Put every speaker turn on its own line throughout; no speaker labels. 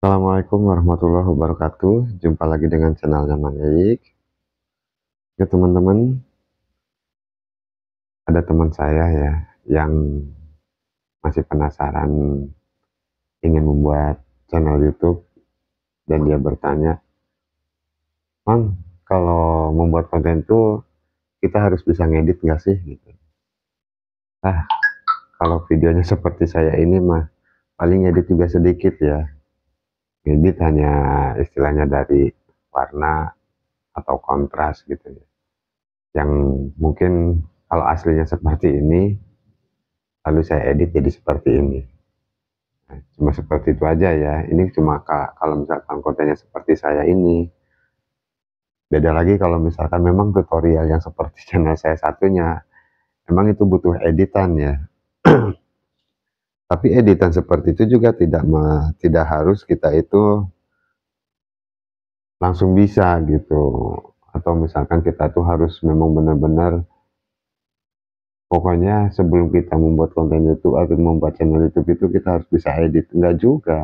Assalamualaikum warahmatullahi wabarakatuh. Jumpa lagi dengan channelnya Mang Eik. Ya teman-teman, ada teman saya ya yang masih penasaran ingin membuat channel YouTube dan dia bertanya, Mang, kalau membuat konten tuh kita harus bisa ngedit nggak sih? Gitu. Ah, kalau videonya seperti saya ini mah paling ngedit juga sedikit ya. Ngedit hanya istilahnya dari warna atau kontras gitu ya. Yang mungkin kalau aslinya seperti ini lalu saya edit jadi seperti ini. Nah, cuma seperti itu aja ya. Ini cuma kalau misalkan kontennya seperti saya ini. Beda lagi kalau misalkan memang tutorial yang seperti channel saya satunya. Memang itu butuh editan ya. Tapi editan seperti itu juga tidak harus kita itu langsung bisa gitu. Atau misalkan kita tuh harus memang benar-benar pokoknya sebelum kita membuat konten YouTube atau membuat channel YouTube itu kita harus bisa edit. Enggak juga.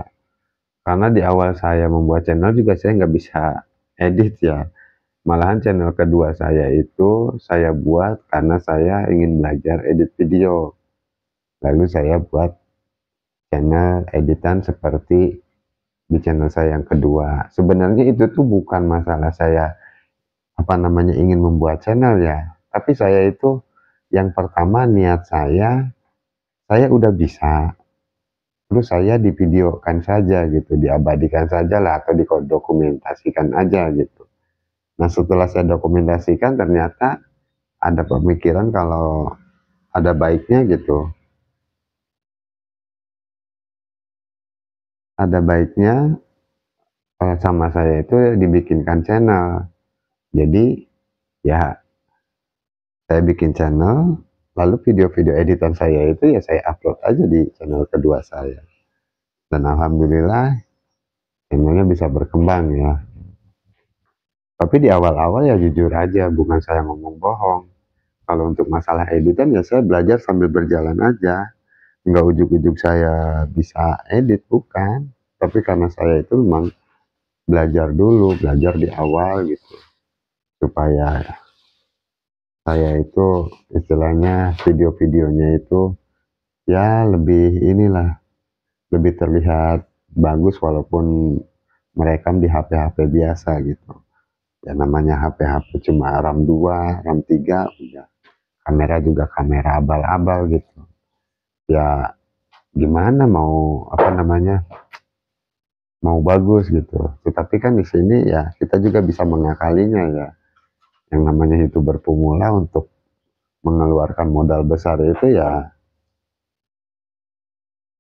Karena di awal saya membuat channel juga saya nggak bisa edit ya. Malahan channel kedua saya itu saya buat karena saya ingin belajar edit video. Lalu saya buat channel editan seperti di channel saya yang kedua. Sebenarnya itu tuh bukan masalah saya ingin membuat channel ya. Tapi saya itu yang pertama niat saya udah bisa. Terus saya divideokan saja gitu, diabadikan saja lah atau didokumentasikan aja gitu. Nah setelah saya dokumentasikan ternyata ada pemikiran kalau ada baiknya gitu, ada baiknya sama saya itu dibikinkan channel. Jadi ya saya bikin channel, lalu video-video editan saya itu ya saya upload aja di channel kedua saya. Dan alhamdulillah channelnya bisa berkembang ya. Tapi di awal-awal ya jujur aja, bukan saya ngomong bohong. Kalau untuk masalah editan ya saya belajar sambil berjalan aja. Nggak ujuk-ujuk saya bisa edit, bukan. Tapi karena saya itu memang belajar dulu, belajar di awal gitu. Supaya saya itu istilahnya video-videonya itu ya lebih inilah, lebih terlihat bagus walaupun merekam di HP-HP biasa gitu. Ya namanya HP-HP cuma RAM 2, RAM 3, udah. Kamera juga kamera abal-abal gitu. Ya gimana mau mau bagus gitu. Tetapi kan di sini ya kita juga bisa mengakalinya ya. Yang namanya YouTuber pemula untuk mengeluarkan modal besar itu ya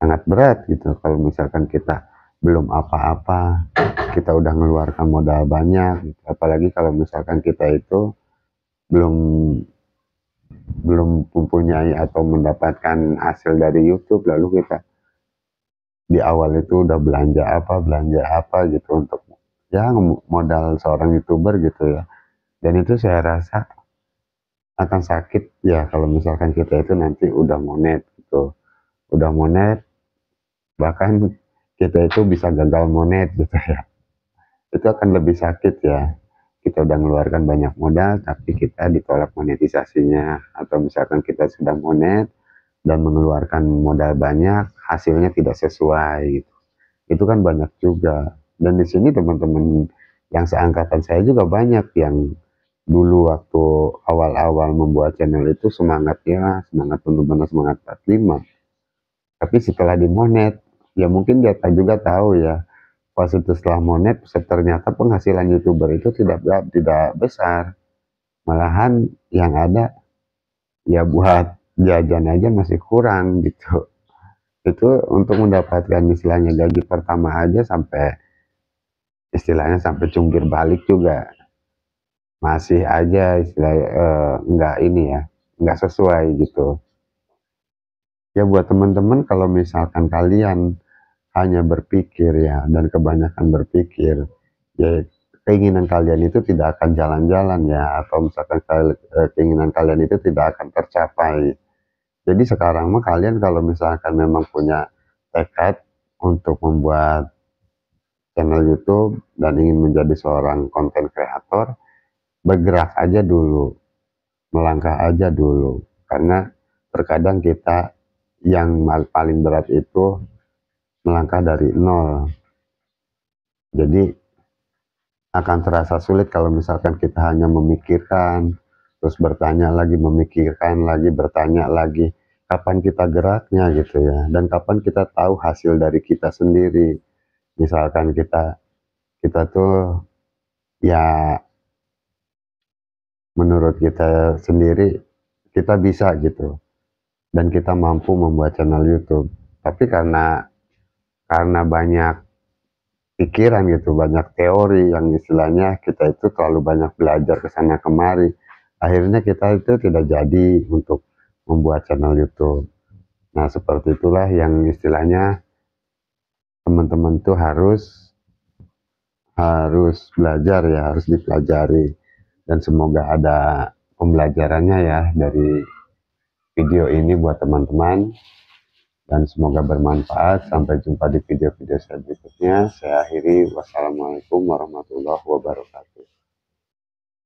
sangat berat gitu. Kalau misalkan kita belum apa-apa, kita udah mengeluarkan modal banyak gitu. Apalagi kalau misalkan kita itu belum belum mempunyai atau mendapatkan hasil dari YouTube, lalu kita di awal itu udah belanja apa gitu untuk ya modal seorang YouTuber gitu ya. Dan itu saya rasa akan sakit ya kalau misalkan kita itu nanti udah monet gitu. Udah monet, bahkan kita itu bisa gagal monet gitu ya. Itu akan lebih sakit ya. Kita udah mengeluarkan banyak modal tapi kita ditolak monetisasinya, atau misalkan kita sudah monet dan mengeluarkan modal banyak hasilnya tidak sesuai gitu. Itu kan banyak juga. Dan di sini teman-teman yang seangkatan saya juga banyak yang dulu waktu awal-awal membuat channel itu semangatnya semangat benar-benar semangat 45. Tapi setelah dimonet, ya mungkin dia juga tahu ya, pas itu setelah monet ternyata penghasilan YouTuber itu tidak besar. Malahan yang ada ya buat jajan aja masih kurang gitu. Itu untuk mendapatkan istilahnya gaji pertama aja istilahnya sampai cungkir balik juga masih aja nggak ini ya, nggak sesuai gitu. Ya buat teman-teman kalau misalkan kalian hanya berpikir ya dan kebanyakan berpikir, ya keinginan kalian itu tidak akan jalan-jalan ya, atau misalkan keinginan kalian itu tidak akan tercapai. Jadi sekarang mah kalian kalau misalkan memang punya tekad untuk membuat channel YouTube dan ingin menjadi seorang konten kreator, bergerak aja dulu, melangkah aja dulu. Karena terkadang kita yang paling berat itu melangkah dari nol. Jadi akan terasa sulit kalau misalkan kita hanya memikirkan, terus bertanya lagi, memikirkan lagi, bertanya lagi, kapan kita geraknya gitu ya, dan kapan kita tahu hasil dari kita sendiri. Misalkan kita tuh ya menurut kita sendiri kita bisa gitu, dan kita mampu membuat channel YouTube. Tapi karena banyak pikiran gitu, banyak teori yang istilahnya kita itu terlalu banyak belajar ke sana kemari. Akhirnya kita itu tidak jadi untuk membuat channel YouTube. Nah, seperti itulah yang istilahnya teman-teman tuh harus belajar ya, harus dipelajari. Dan semoga ada pembelajarannya ya dari video ini buat teman-teman. Dan semoga bermanfaat. Sampai jumpa di video-video selanjutnya. Saya akhiri. Wassalamualaikum warahmatullahi wabarakatuh.